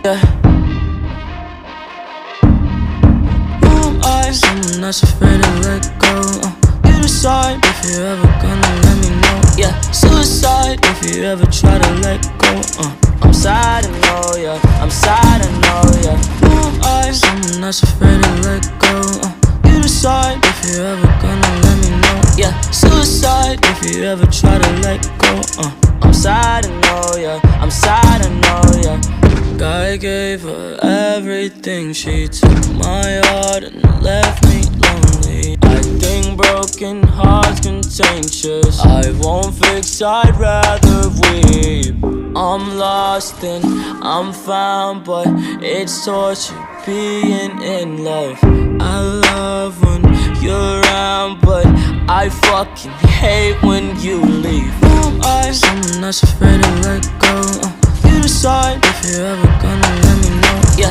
Yeah. Who am I? Someone that's afraid to let go. You decide if you're ever gonna let me know. Yeah, suicide if you ever try to let go. I'm sad, I know, yeah. I'm sad, I know, yeah. Who am I? Someone that's afraid to let go. You decide if you're ever gonna let me know. Yeah, suicide if you ever try to let go. I'm sad, I know, yeah. I'm sad, I know, yeah. I gave her everything. She took my heart and left me lonely. I think broken hearts contagious. I won't fix, I'd rather weep. I'm lost and I'm found, but it's torture being in love. I love when you're around, but I fucking hate when you leave. Who am I? Someone that's afraid to let go. You decide if you're ever gonna